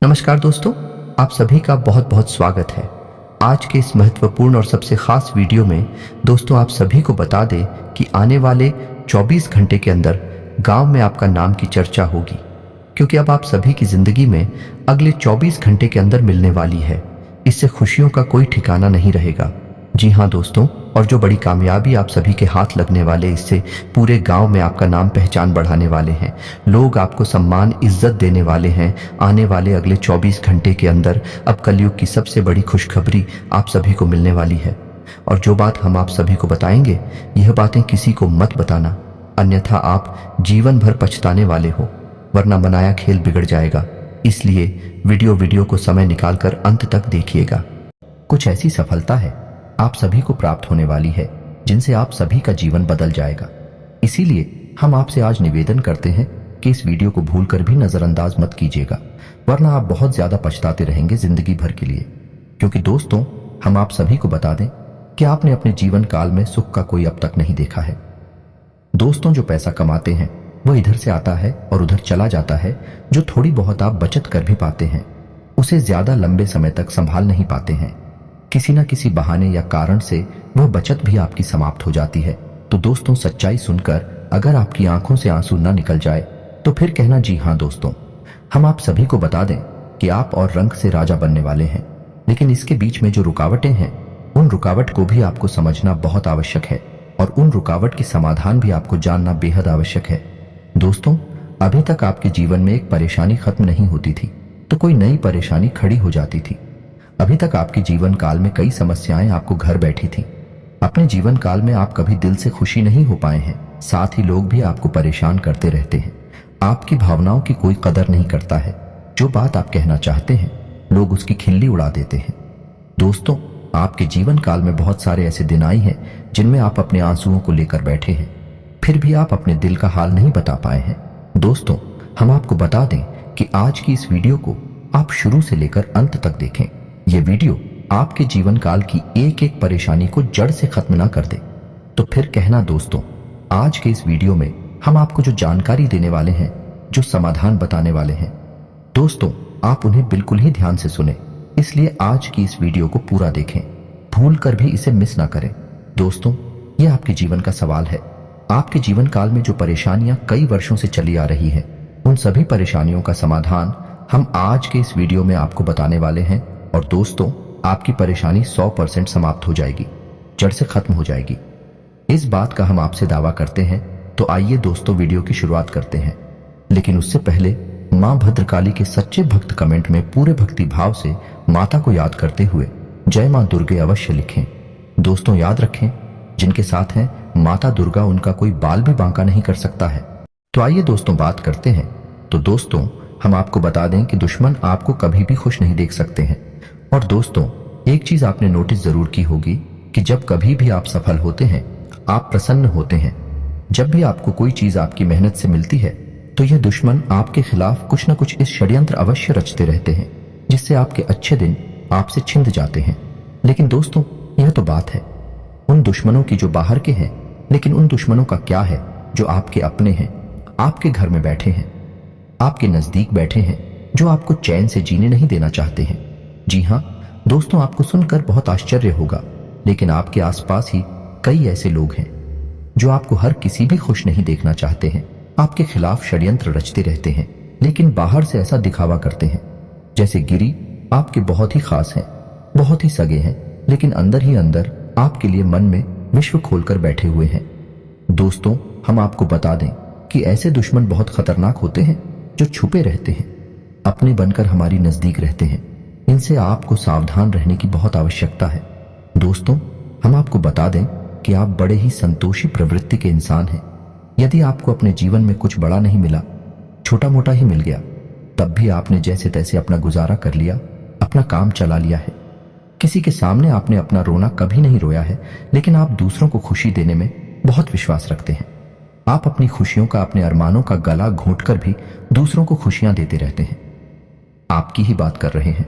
नमस्कार दोस्तों, आप सभी का बहुत बहुत स्वागत है। आज के इस महत्वपूर्ण और सबसे खास वीडियो में दोस्तों आप सभी को बता दें कि आने वाले 24 घंटे के अंदर गांव में आपका नाम की चर्चा होगी, क्योंकि अब आप सभी की जिंदगी में अगले 24 घंटे के अंदर मिलने वाली है। इससे खुशियों का कोई ठिकाना नहीं रहेगा। जी हाँ दोस्तों, और जो बड़ी कामयाबी आप सभी के हाथ लगने वाले, इससे पूरे गांव में आपका नाम पहचान बढ़ाने वाले हैं। लोग आपको सम्मान इज्जत देने वाले हैं। आने वाले अगले 24 घंटे के अंदर अब कलयुग की सबसे बड़ी खुशखबरी आप सभी को मिलने वाली है। और जो बात हम आप सभी को बताएंगे, यह बातें किसी को मत बताना, अन्यथा आप जीवन भर पछताने वाले हो, वरना बनाया खेल बिगड़ जाएगा। इसलिए वीडियो को समय निकालकर अंत तक देखिएगा। कुछ ऐसी सफलता है आप सभी को प्राप्त होने वाली है जिनसे आप सभी का जीवन बदल जाएगा। इसीलिए हम आपसे आज निवेदन करते हैं कि इस वीडियो को भूलकर भी नजरअंदाज मत कीजिएगा, वरना आप बहुत ज्यादा पछताते रहेंगे जिंदगी भर के लिए। क्योंकि दोस्तों, हम आप सभी को बता दें कि आपने अपने जीवन काल में सुख का कोई अब तक नहीं देखा है। दोस्तों, जो पैसा कमाते हैं वो इधर से आता है और उधर चला जाता है। जो थोड़ी बहुत आप बचत कर भी पाते हैं, उसे ज्यादा लंबे समय तक संभाल नहीं पाते हैं। किसी न किसी बहाने या कारण से वह बचत भी आपकी समाप्त हो जाती है। तो दोस्तों, सच्चाई सुनकर अगर आपकी आंखों से आंसू न निकल जाए तो फिर कहना जी हाँ दोस्तों, हम आप सभी को बता दें कि आप और रंग से राजा बनने वाले हैं। लेकिन इसके बीच में जो रुकावटें हैं, उन रुकावट को भी आपको समझना बहुत आवश्यक है, और उन रुकावट की समाधान भी आपको जानना बेहद आवश्यक है। दोस्तों, अभी तक आपके जीवन में एक परेशानी खत्म नहीं होती थी तो कोई नई परेशानी खड़ी हो जाती थी। अभी तक आपके जीवन काल में कई समस्याएं आपको घर बैठी थी। अपने जीवन काल में आप कभी दिल से खुशी नहीं हो पाए हैं। साथ ही लोग भी आपको परेशान करते रहते हैं। आपकी भावनाओं की कोई कदर नहीं करता है। जो बात आप कहना चाहते हैं, लोग उसकी खिल्ली उड़ा देते हैं। दोस्तों, आपके जीवन काल में बहुत सारे ऐसे दिन आए हैं जिनमें आप अपने आंसुओं को लेकर बैठे हैं, फिर भी आप अपने दिल का हाल नहीं बता पाए हैं। दोस्तों, हम आपको बता दें कि आज की इस वीडियो को आप शुरू से लेकर अंत तक देखें। ये वीडियो आपके जीवन काल की एक एक परेशानी को जड़ से खत्म ना कर दे तो फिर कहना दोस्तों, आज के इस वीडियो में हम आपको जो जानकारी देने वाले हैं, जो समाधान बताने वाले हैं, दोस्तों आप उन्हें बिल्कुल ही ध्यान से सुने। इसलिए आज की इस वीडियो को पूरा देखें, भूल कर भी इसे मिस ना करें। दोस्तों, ये आपके जीवन का सवाल है। आपके जीवन काल में जो परेशानियां कई वर्षों से चली आ रही है, उन सभी परेशानियों का समाधान हम आज के इस वीडियो में आपको बताने वाले हैं। और दोस्तों, आपकी परेशानी 100% समाप्त हो जाएगी, जड़ से खत्म हो जाएगी। इस बात का हम आपसे दावा करते हैं। तो आइए दोस्तों, वीडियो की शुरुआत करते हैं। लेकिन उससे पहले मां भद्रकाली के सच्चे भक्त कमेंट में पूरे भक्ति भाव से माता को याद करते हुए जय मां दुर्गे अवश्य लिखें। दोस्तों, याद रखें, जिनके साथ हैं माता दुर्गा, उनका कोई बाल भी बांका नहीं कर सकता है। तो आइए दोस्तों, बात करते हैं। तो दोस्तों, हम आपको बता दें कि दुश्मन आपको कभी भी खुश नहीं देख सकते हैं। और दोस्तों, एक चीज आपने नोटिस जरूर की होगी कि जब कभी भी आप सफल होते हैं, आप प्रसन्न होते हैं, जब भी आपको कोई चीज आपकी मेहनत से मिलती है, तो यह दुश्मन आपके खिलाफ कुछ न कुछ इस षड्यंत्र अवश्य रचते रहते हैं, जिससे आपके अच्छे दिन आपसे छिंद जाते हैं। लेकिन दोस्तों, यह तो बात है उन दुश्मनों की जो बाहर के हैं, लेकिन उन दुश्मनों का क्या है जो आपके अपने हैं, आपके घर में बैठे हैं, आपके नजदीक बैठे हैं, जो आपको चैन से जीने नहीं देना चाहते हैं। जी हाँ दोस्तों, आपको सुनकर बहुत आश्चर्य होगा, लेकिन आपके आसपास ही कई ऐसे लोग हैं जो आपको हर किसी भी खुश नहीं देखना चाहते हैं, आपके खिलाफ षड्यंत्र रचते रहते हैं, लेकिन बाहर से ऐसा दिखावा करते हैं जैसे गिरी आपके बहुत ही खास हैं, बहुत ही सगे हैं, लेकिन अंदर ही अंदर आपके लिए मन में विश्व खोलकर बैठे हुए हैं। दोस्तों, हम आपको बता दें कि ऐसे दुश्मन बहुत खतरनाक होते हैं जो छुपे रहते हैं, अपने बनकर हमारी नजदीक रहते हैं। इनसे आपको सावधान रहने की बहुत आवश्यकता है। दोस्तों, हम आपको बता दें कि आप बड़े ही संतोषी प्रवृत्ति के इंसान हैं। यदि आपको अपने जीवन में कुछ बड़ा नहीं मिला, छोटा मोटा ही मिल गया, तब भी आपने जैसे तैसे अपना गुजारा कर लिया, अपना काम चला लिया है। किसी के सामने आपने अपना रोना कभी नहीं रोया है, लेकिन आप दूसरों को खुशी देने में बहुत विश्वास रखते हैं। आप अपनी खुशियों का, अपने अरमानों का गला घोंटकर भी दूसरों को खुशियां देते रहते हैं। आपकी ही बात कर रहे हैं।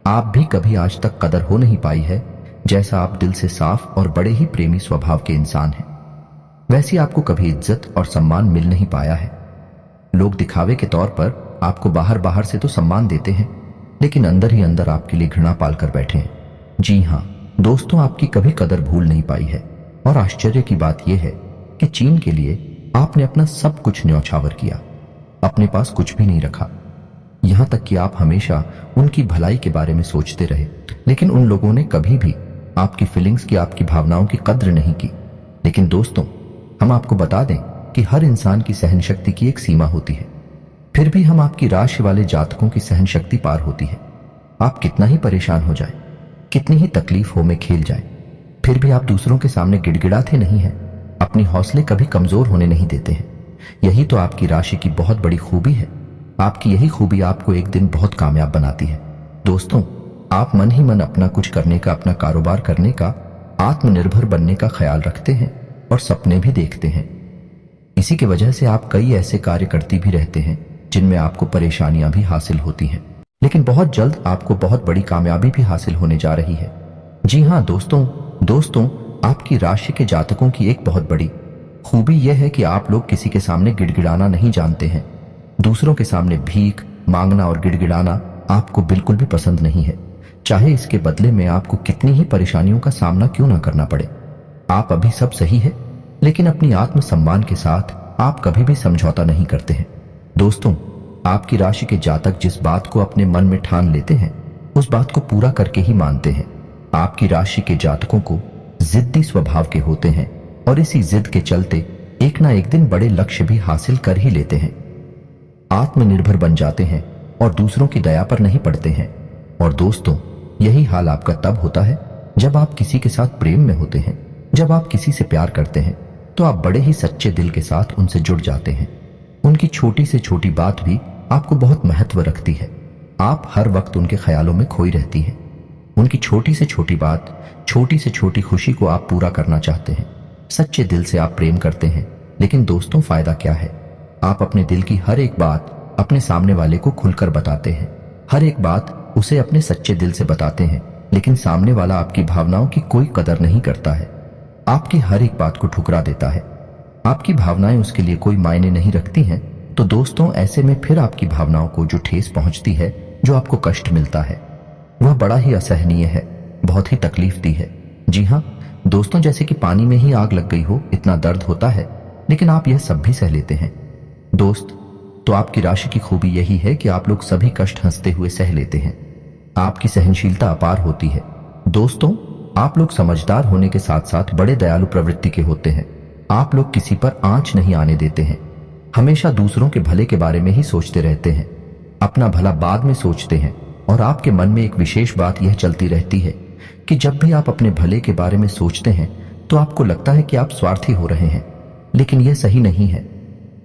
आप भी कभी आज तक कदर हो नहीं पाई है, जैसा आप दिल से साफ और बड़े ही प्रेमी स्वभाव के इंसान हैं, वैसी आपको कभी इज्जत और सम्मान मिल नहीं पाया है। लोग दिखावे के तौर पर आपको बाहर बाहर से तो सम्मान देते हैं, लेकिन अंदर ही अंदर आपके लिए घृणा पालकर बैठे हैं। जी हाँ दोस्तों, आपकी कभी कदर भूल नहीं पाई है। और आश्चर्य की बात यह है कि चीन के लिए आपने अपना सब कुछ न्यौछावर किया, अपने पास कुछ भी नहीं रखा। यहां तक कि आप हमेशा उनकी भलाई के बारे में सोचते रहे, लेकिन उन लोगों ने कभी भी आपकी फीलिंग्स की, आपकी भावनाओं की कद्र नहीं की। लेकिन दोस्तों, हम आपको बता दें कि हर इंसान की सहन शक्ति की एक सीमा होती है। फिर भी हम आपकी राशि वाले जातकों की सहन शक्ति पार होती है। आप कितना ही परेशान हो जाए, कितनी ही तकलीफों में खेल जाए, फिर भी आप दूसरों के सामने गिड़गिड़ाते नहीं हैं, अपनी हौसले कभी कमजोर होने नहीं देते हैं। यही तो आपकी राशि की बहुत बड़ी खूबी है। आपकी यही खूबी आपको एक दिन बहुत कामयाब बनाती है। दोस्तों, आप मन ही मन अपना कुछ करने का, अपना कारोबार करने का, आत्मनिर्भर बनने का ख्याल रखते हैं और सपने भी देखते हैं। इसी की वजह से आप कई ऐसे कार्य करती भी रहते हैं जिनमें आपको परेशानियां भी हासिल होती हैं, लेकिन बहुत जल्द आपको बहुत बड़ी कामयाबी भी हासिल होने जा रही है। जी हाँ दोस्तों, आपकी राशि के जातकों की एक बहुत बड़ी खूबी यह है कि आप लोग किसी के सामने गिड़गिड़ाना नहीं जानते हैं। दूसरों के सामने भीख मांगना और गिड़गिड़ाना आपको बिल्कुल भी पसंद नहीं है, चाहे इसके बदले में आपको कितनी ही परेशानियों का सामना क्यों ना करना पड़े। आप अभी सब सही है, लेकिन अपनी आत्मसम्मान के साथ आप कभी भी समझौता नहीं करते हैं। दोस्तों, आपकी राशि के जातक जिस बात को अपने मन में ठान लेते हैं, उस बात को पूरा करके ही मानते हैं। आपकी राशि के जातकों को जिद्दी स्वभाव के होते हैं और इसी जिद के चलते एक ना एक दिन बड़े लक्ष्य भी हासिल कर ही लेते हैं। आत्मनिर्भर बन जाते हैं और दूसरों की दया पर नहीं पड़ते हैं। और दोस्तों, यही हाल आपका तब होता है जब आप किसी के साथ प्रेम में होते हैं। जब आप किसी से प्यार करते हैं तो आप बड़े ही सच्चे दिल के साथ उनसे जुड़ जाते हैं। उनकी छोटी से छोटी बात भी आपको बहुत महत्व रखती है। आप हर वक्त उनके ख्यालों में खोई रहती हैं। उनकी छोटी से छोटी बात, छोटी से छोटी खुशी को आप पूरा करना चाहते हैं। सच्चे दिल से आप प्रेम करते हैं, लेकिन दोस्तों फायदा क्या है? आप अपने दिल की हर एक बात अपने सामने वाले को खुलकर बताते हैं। हर एक बात उसे अपने सच्चे दिल से बताते हैं, लेकिन सामने वाला आपकी भावनाओं की कोई कदर नहीं करता है। आपकी हर एक बात को ठुकरा देता है। आपकी भावनाएं उसके लिए कोई मायने नहीं रखती हैं। तो दोस्तों, ऐसे में फिर आपकी भावनाओं को जो ठेस पहुंचती है, जो आपको कष्ट मिलता है, वह बड़ा ही असहनीय है, बहुत ही तकलीफ दी है। जी हाँ दोस्तों, जैसे कि पानी में ही आग लग गई हो, इतना दर्द होता है, लेकिन आप यह सब भी सह लेते हैं। दोस्त, तो आपकी राशि की खूबी यही है कि आप लोग सभी कष्ट हंसते हुए सह लेते हैं। आपकी सहनशीलता अपार होती है। दोस्तों, आप लोग समझदार होने के साथ साथ बड़े दयालु प्रवृत्ति के होते हैं। आप लोग किसी पर आंच नहीं आने देते हैं। हमेशा दूसरों के भले के बारे में ही सोचते रहते हैं। अपना भला बाद में सोचते हैं। और आपके मन में एक विशेष बात यह चलती रहती है कि जब भी आप अपने भले के बारे में सोचते हैं तो आपको लगता है कि आप स्वार्थी हो रहे हैं, लेकिन यह सही नहीं है।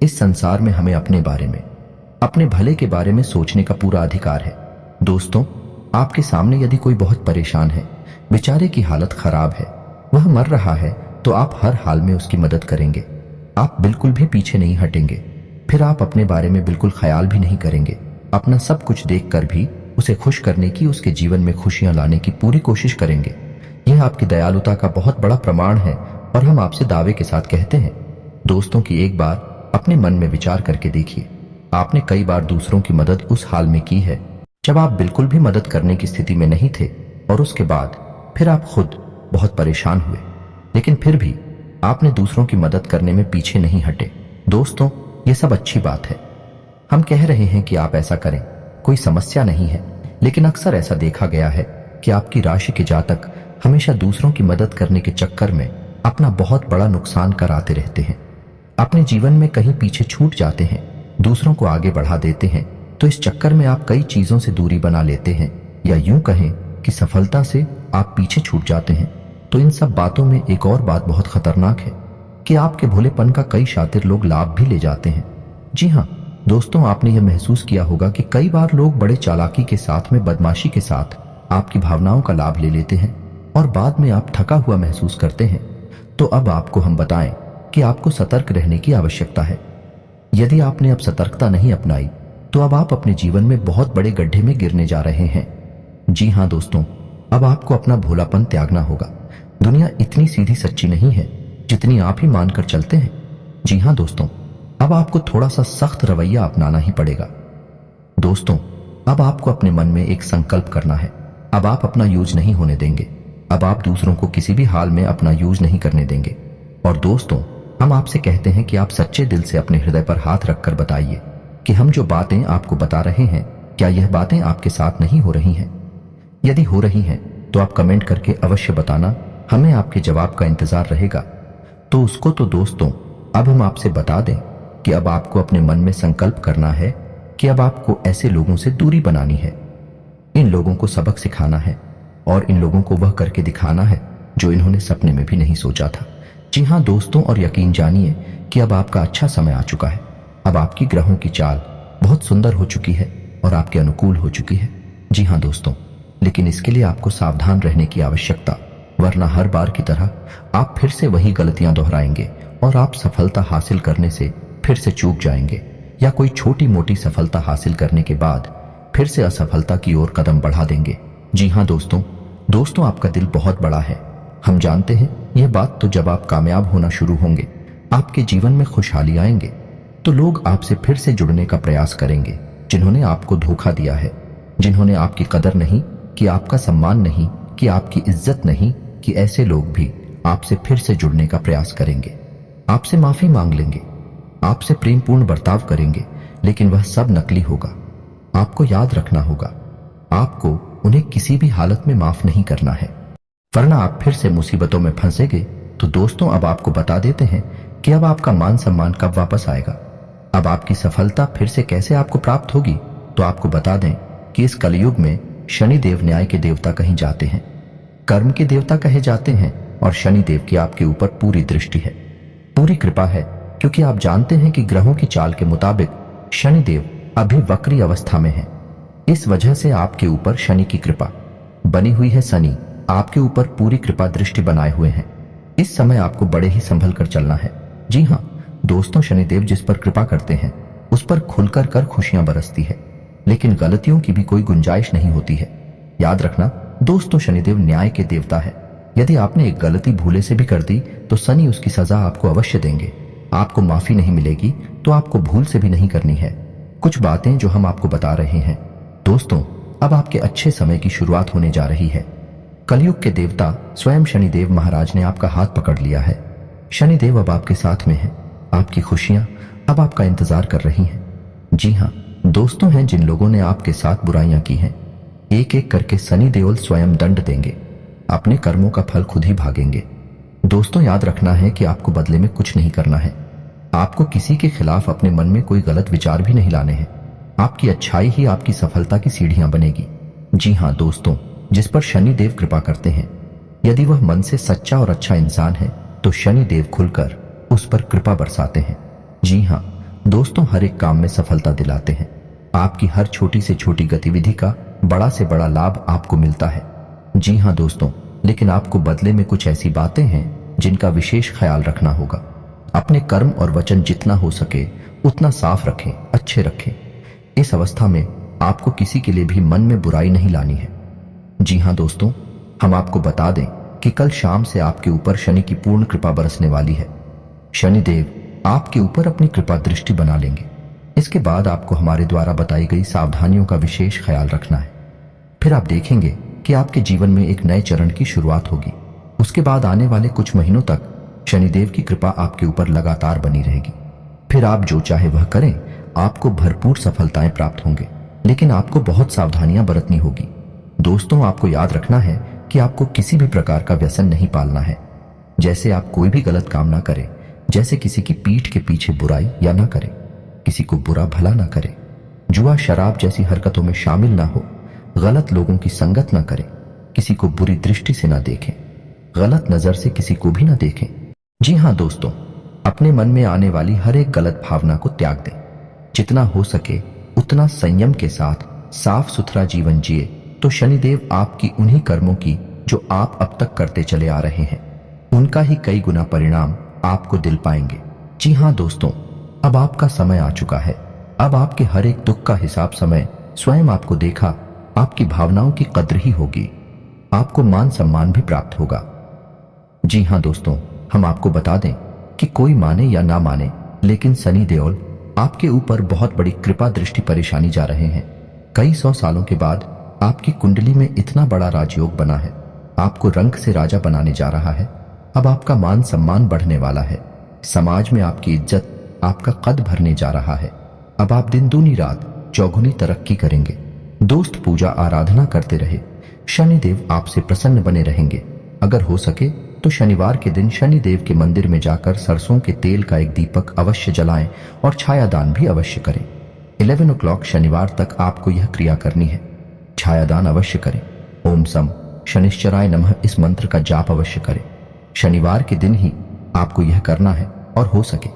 इस संसार में हमें अपने बारे में, अपने भले के बारे में सोचने का पूरा अधिकार है। दोस्तों, आपके सामने यदि कोई बहुत परेशान है, बेचारे की हालत खराब है, वह मर रहा है, तो आप हर हाल में उसकी मदद करेंगे। आप बिल्कुल भी पीछे नहीं हटेंगे। फिर आप अपने बारे में बिल्कुल ख्याल भी नहीं करेंगे। अपना सब कुछ देखकर भी उसे खुश करने की, उसके जीवन में खुशियां लाने की पूरी कोशिश करेंगे। यह आपकी दयालुता का बहुत बड़ा प्रमाण है और हम आपसे दावे के साथ कहते हैं। दोस्तों, की एक बार अपने मन में विचार करके देखिए, आपने कई बार दूसरों की मदद उस हाल में की है जब आप बिल्कुल भी मदद करने की स्थिति में नहीं थे, और उसके बाद फिर आप खुद बहुत परेशान हुए, लेकिन फिर भी आपने दूसरों की मदद करने में पीछे नहीं हटे। दोस्तों, ये सब अच्छी बात है। हम कह रहे हैं कि आप ऐसा करें, कोई समस्या नहीं है, लेकिन अक्सर ऐसा देखा गया है कि आपकी राशि के जातक हमेशा दूसरों की मदद करने के चक्कर में अपना बहुत बड़ा नुकसान कराते रहते हैं। अपने जीवन में कहीं पीछे छूट जाते हैं, दूसरों को आगे बढ़ा देते हैं। तो इस चक्कर में आप कई चीजों से दूरी बना लेते हैं, या यूं कहें कि सफलता से आप पीछे छूट जाते हैं। तो इन सब बातों में एक और बात बहुत खतरनाक है कि आपके भोलेपन का कई शातिर लोग लाभ भी ले जाते हैं। जी हाँ दोस्तों, आपने यह महसूस किया होगा कि कई बार लोग बड़े चालाकी के साथ में, बदमाशी के साथ आपकी भावनाओं का लाभ ले लेते हैं और बाद में आप थका हुआ महसूस करते हैं। तो अब आपको हम बताएं कि आपको सतर्क रहने की आवश्यकता है। यदि आपने अब सतर्कता नहीं अपनाई तो अब आप अपने जीवन में बहुत बड़े गड्ढे में गिरने जा रहे हैं। जी हाँ दोस्तों, अब आपको अपना भोलापन त्यागना होगा। दुनिया इतनी सीधी सच्ची नहीं है जितनी आप ही मानकर चलते हैं। जी हाँ दोस्तों, अब आपको थोड़ा सा सख्त रवैया अपनाना ही पड़ेगा। दोस्तों, अब आपको अपने मन में एक संकल्प करना है। अब आप अपना यूज नहीं होने देंगे। अब आप दूसरों को किसी भी हाल में अपना यूज नहीं करने देंगे। और दोस्तों, हम आपसे कहते हैं कि आप सच्चे दिल से अपने हृदय पर हाथ रखकर बताइए कि हम जो बातें आपको बता रहे हैं, क्या यह बातें आपके साथ नहीं हो रही हैं? यदि हो रही हैं तो आप कमेंट करके अवश्य बताना, हमें आपके जवाब का इंतजार रहेगा। तो उसको तो दोस्तों, अब हम आपसे बता दें कि अब आपको अपने मन में संकल्प करना है कि अब आपको ऐसे लोगों से दूरी बनानी है। इन लोगों को सबक सिखाना है और इन लोगों को वह करके दिखाना है जो इन्होंने सपने में भी नहीं सोचा था। जी हाँ दोस्तों, और यकीन जानिए कि अब आपका अच्छा समय आ चुका है। अब आपकी ग्रहों की चाल बहुत सुंदर हो चुकी है और आपके अनुकूल हो चुकी है। जी हाँ दोस्तों, लेकिन इसके लिए आपको सावधान रहने की आवश्यकता, वरना हर बार की तरह आप फिर से वही गलतियां दोहराएंगे और आप सफलता हासिल करने से फिर से चूक जाएंगे, या कोई छोटी मोटी सफलता हासिल करने के बाद फिर से असफलता की ओर कदम बढ़ा देंगे। जी हाँ दोस्तों, आपका दिल बहुत बड़ा है। हम जानते हैं यह बात। तो जब आप कामयाब होना शुरू होंगे, आपके जीवन में खुशहाली आएंगे, तो लोग आपसे फिर से जुड़ने का प्रयास करेंगे। जिन्होंने आपको धोखा दिया है, जिन्होंने आपकी कदर नहीं कि, आपका सम्मान नहीं कि, आपकी इज्जत नहीं कि, ऐसे लोग भी आपसे फिर से जुड़ने का प्रयास करेंगे, आपसे माफी मांग लेंगे, आपसे प्रेमपूर्ण बर्ताव करेंगे, लेकिन वह सब नकली होगा। आपको याद रखना होगा, आपको उन्हें किसी भी हालत में माफ नहीं करना है, वरना आप फिर से मुसीबतों में फंसेंगे। तो दोस्तों, अब आपको बता देते हैं कि अब आपका मान सम्मान कब वापस आएगा, अब आपकी सफलता फिर से कैसे आपको प्राप्त होगी। तो आपको बता दें कि इस कलयुग में शनिदेव न्याय के देवता कहीं जाते हैं, कर्म के देवता कहे जाते हैं, और शनिदेव की आपके ऊपर पूरी दृष्टि है, पूरी कृपा है, क्योंकि आप जानते हैं कि ग्रहों की चाल के मुताबिक शनिदेव अभी वक्री अवस्था में है। इस वजह से आपके ऊपर शनि की कृपा बनी हुई है। शनि आपके ऊपर पूरी कृपा दृष्टि बनाए हुए हैं। इस समय आपको बड़े ही संभल कर चलना है। जी हाँ दोस्तों, शनिदेव जिस पर कृपा करते हैं उस पर खुलकर कर खुशियां बरसती है, लेकिन गलतियों की भी कोई गुंजाइश नहीं होती है। याद रखना दोस्तों, शनिदेव न्याय के देवता है। यदि आपने एक गलती भूले से भी कर दी तो शनि उसकी सजा आपको अवश्य देंगे। आपको माफी नहीं मिलेगी तो आपको भूल से भी नहीं करनी है। कुछ बातें जो हम आपको बता रहे हैं दोस्तों, अब आपके अच्छे समय की शुरुआत होने जा रही है। कलयुग के देवता स्वयं शनिदेव महाराज ने आपका हाथ पकड़ लिया है। शनिदेव अब आपके साथ में है। आपकी खुशियां अब आपका इंतजार कर रही हैं। जी हाँ दोस्तों, हैं जिन लोगों ने आपके साथ बुराइयां की हैं, एक एक करके शनि देवल स्वयं दंड देंगे। अपने कर्मों का फल खुद ही भागेंगे। दोस्तों, याद रखना है कि आपको बदले में कुछ नहीं करना है। आपको किसी के खिलाफ अपने मन में कोई गलत विचार भी नहीं लाने हैं। आपकी अच्छाई ही आपकी सफलता की सीढ़ियां बनेगी। जी हाँ दोस्तों, जिस पर शनि देव कृपा करते हैं, यदि वह मन से सच्चा और अच्छा इंसान है तो शनि देव खुलकर उस पर कृपा बरसाते हैं। जी हाँ दोस्तों, हर एक काम में सफलता दिलाते हैं। आपकी हर छोटी से छोटी गतिविधि का बड़ा से बड़ा लाभ आपको मिलता है। जी हाँ दोस्तों, लेकिन आपको बदले में कुछ ऐसी बातें हैं जिनका विशेष ख्याल रखना होगा। अपने कर्म और वचन जितना हो सके उतना साफ रखें, अच्छे रखें। इस अवस्था में आपको किसी के लिए भी मन में बुराई नहीं लानी है। जी हाँ दोस्तों, हम आपको बता दें कि कल शाम से आपके ऊपर शनि की पूर्ण कृपा बरसने वाली है। शनिदेव आपके ऊपर अपनी कृपा दृष्टि बना लेंगे। इसके बाद आपको हमारे द्वारा बताई गई सावधानियों का विशेष ख्याल रखना है। फिर आप देखेंगे कि आपके जीवन में एक नए चरण की शुरुआत होगी। उसके बाद आने वाले कुछ महीनों तक शनिदेव की कृपा आपके ऊपर लगातार बनी रहेगी। फिर आप जो चाहे वह करें, आपको भरपूर सफलताएं प्राप्त होंगे, लेकिन आपको बहुत सावधानियां बरतनी होगी। दोस्तों, आपको याद रखना है कि आपको किसी भी प्रकार का व्यसन नहीं पालना है। जैसे आप कोई भी गलत काम ना करें, जैसे किसी की पीठ के पीछे बुराई या ना करें, किसी को बुरा भला ना करें, जुआ शराब जैसी हरकतों में शामिल ना हो, गलत लोगों की संगत ना करें, किसी को बुरी दृष्टि से ना देखें, गलत नजर से किसी को भी ना देखें। जी हाँ दोस्तों, अपने मन में आने वाली हर एक गलत भावना को त्याग दें। जितना हो सके उतना संयम के साथ साफ सुथरा जीवन जिए तो शनिदेव आपकी उन्हीं कर्मों की जो आप अब तक करते चले आ रहे हैं, उनका ही कई गुना परिणाम आपको दिल पाएंगे। जी हाँ दोस्तों, अब आपका समय आ चुका है। अब आपके हर एक दुख का हिसाब समय स्वयं आपको देखा, आपकी भावनाओं की कद्र ही होगी, आपको मान सम्मान भी प्राप्त होगा। जी हाँ दोस्तों, हम आपको बता दें कि कोई माने या ना माने, लेकिन शनि देओल आपके ऊपर बहुत बड़ी कृपा दृष्टि परेशानी जा रहे हैं। कई सौ सालों के बाद आपकी कुंडली में इतना बड़ा राजयोग बना है, आपको रंक से राजा बनाने जा रहा है। अब आपका मान सम्मान बढ़ने वाला है, समाज में आपकी इज्जत, आपका कद भरने जा रहा है। अब आप दिन दूनी रात चौगुनी तरक्की करेंगे। दोस्त, पूजा आराधना करते रहे, शनिदेव आपसे प्रसन्न बने रहेंगे। अगर हो सके तो शनिवार के दिन शनिदेव के मंदिर में जाकर सरसों के तेल का एक दीपक अवश्य जलाएं और छायादान भी अवश्य करें। 11 o'clock शनिवार तक आपको यह क्रिया करनी है। छायादान अवश्य करें। ओम सम शनिश्चराय नमः इस मंत्र का जाप अवश्य करें। शनिवार के दिन ही आपको यह करना है और हो सके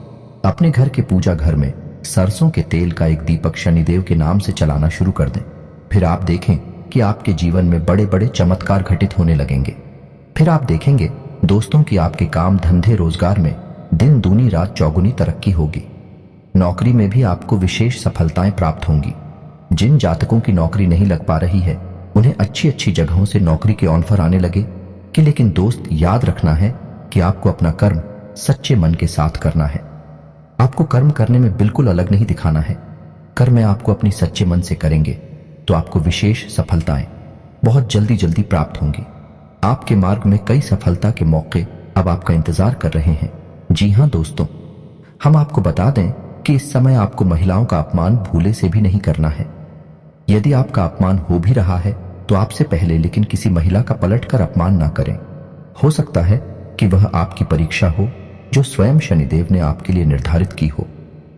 अपने घर के पूजा घर में सरसों के तेल का एक दीपक शनिदेव के नाम से चलाना शुरू कर दें। फिर आप देखें कि आपके जीवन में बड़े बड़े चमत्कार घटित होने लगेंगे। फिर आप देखेंगे दोस्तों कि आपके काम धंधे रोजगार में दिन दूनी रात चौगुनी तरक्की होगी। नौकरी में भी आपको विशेष सफलताएं प्राप्त होंगी। जिन जातकों की नौकरी नहीं लग पा रही है उन्हें अच्छी अच्छी जगहों से नौकरी के ऑफर आने लगे कि लेकिन दोस्त, याद रखना है कि आपको अपना कर्म सच्चे मन के साथ करना है। आपको कर्म करने में बिल्कुल अलग नहीं दिखाना है। कर्म आपको अपनी सच्चे मन से करेंगे तो आपको विशेष सफलताएं बहुत जल्दी जल्दी प्राप्त होंगी। आपके मार्ग में कई सफलता के मौके अब आपका इंतजार कर रहे हैं। जी हां दोस्तों, हम आपको बता दें कि इस समय आपको महिलाओं का अपमान भूले से भी नहीं करना है। यदि आपका अपमान हो भी रहा है तो आपसे पहले लेकिन किसी महिला का पलटकर अपमान ना करें। हो सकता है कि वह आपकी परीक्षा हो जो स्वयं शनिदेव ने आपके लिए निर्धारित की हो,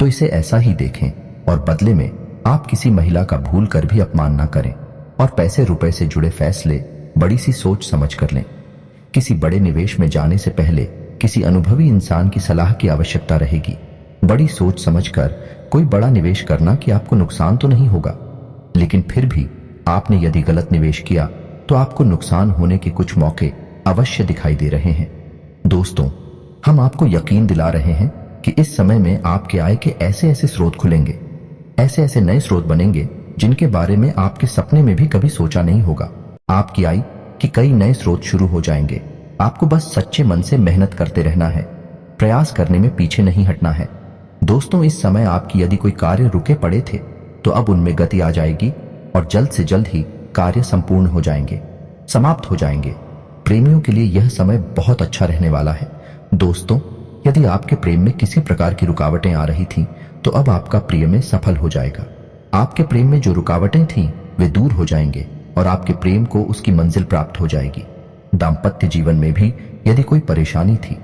तो इसे ऐसा ही देखें और बदले में आप किसी महिला का भूल कर भी अपमान ना करें और पैसे रुपए से जुड़े फैसले बड़ी सी सोच समझ कर लें। किसी बड़े निवेश में जाने से पहले किसी अनुभवी इंसान की सलाह की आवश्यकता रहेगी। बड़ी सोच समझकर कोई बड़ा निवेश करना कि आपको नुकसान तो नहीं होगा, लेकिन फिर भी आपने यदि गलत निवेश किया तो आपको नुकसान होने के कुछ मौके अवश्य दिखाई दे रहे हैं। दोस्तों, हम आपको यकीन दिला रहे हैं कि इस समय में आपके आय के ऐसे ऐसे स्रोत खुलेंगे, ऐसे ऐसे नए स्रोत बनेंगे जिनके बारे में आपके सपने में भी कभी सोचा नहीं होगा। आपकी आय के कई नए स्रोत शुरू हो जाएंगे। आपको बस सच्चे मन से मेहनत करते रहना है, प्रयास करने में पीछे नहीं हटना है। दोस्तों, इस समय आपकी यदि कोई कार्य रुके पड़े थे तो अब उनमें गति आ जाएगी और जल्द से जल्द ही कार्य संपूर्ण हो जाएंगे, समाप्त हो जाएंगे। प्रेमियों के लिए यह समय बहुत अच्छा रहने वाला है। दोस्तों, यदि आपके प्रेम में किसी प्रकार की रुकावटें आ रही थीं तो अब आपका प्रिय में सफल हो जाएगा। आपके प्रेम में जो रुकावटें थीं वे दूर हो जाएंगे और आपके प्रेम को उसकी मंजिल प्राप्त हो जाएगी। दाम्पत्य जीवन में भी यदि कोई परेशानी थी,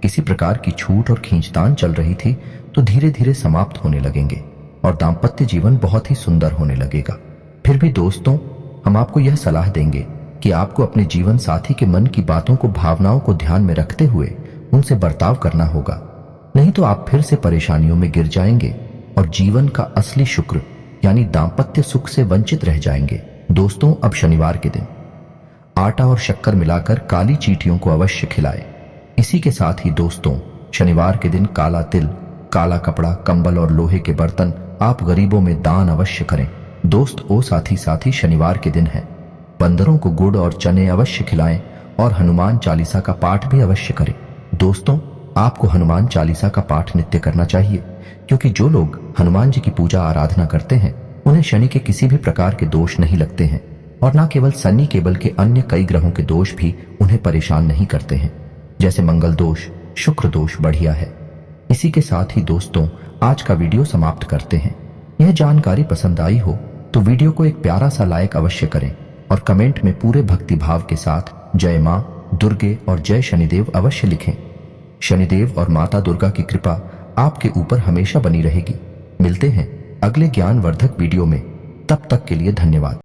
किसी प्रकार की छूट और खींचतान चल रही थी, तो धीरे धीरे समाप्त होने लगेंगे और दाम्पत्य जीवन बहुत ही सुंदर होने लगेगा। फिर भी दोस्तों, हम आपको यह सलाह देंगे कि आपको अपने जीवन साथी के मन की बातों को, भावनाओं को ध्यान में रखते हुए उनसे बर्ताव करना होगा, नहीं तो आप फिर से परेशानियों में गिर जाएंगे और जीवन का असली शुक्र यानी दाम्पत्य सुख से वंचित रह जाएंगे। दोस्तों, अब शनिवार के दिन आटा और शक्कर मिलाकर काली चींटियों को अवश्य खिलाएं। इसी के साथ ही दोस्तों, शनिवार के दिन काला तिल, काला कपड़ा, कंबल और लोहे के बर्तन आप गरीबों में दान अवश्य करें। दोस्त ओ साथी शनिवार के दिन है, बंदरों को गुड़ और चने अवश्य खिलाएं और हनुमान चालीसा का पाठ भी अवश्य करें। दोस्तों, आपको हनुमान चालीसा का पाठ नित्य करना चाहिए, क्योंकि जो लोग हनुमान जी की पूजा आराधना करते हैं उन्हें शनि के किसी भी प्रकार के दोष नहीं लगते हैं और न केवल शनि, केवल के अन्य कई ग्रहों के दोष भी उन्हें परेशान नहीं करते हैं, जैसे मंगल दोष, शुक्र दोष बढ़िया है। इसी के साथ ही दोस्तों, आज का वीडियो समाप्त करते हैं। यह जानकारी पसंद आई हो तो वीडियो को एक प्यारा सा लाइक अवश्य करें और कमेंट में पूरे भक्ति भाव के साथ जय मां दुर्गे और जय शनिदेव अवश्य लिखें। शनिदेव और माता दुर्गा की कृपा आपके ऊपर हमेशा बनी रहेगी। मिलते हैं अगले ज्ञानवर्धक वीडियो में, तब तक के लिए धन्यवाद।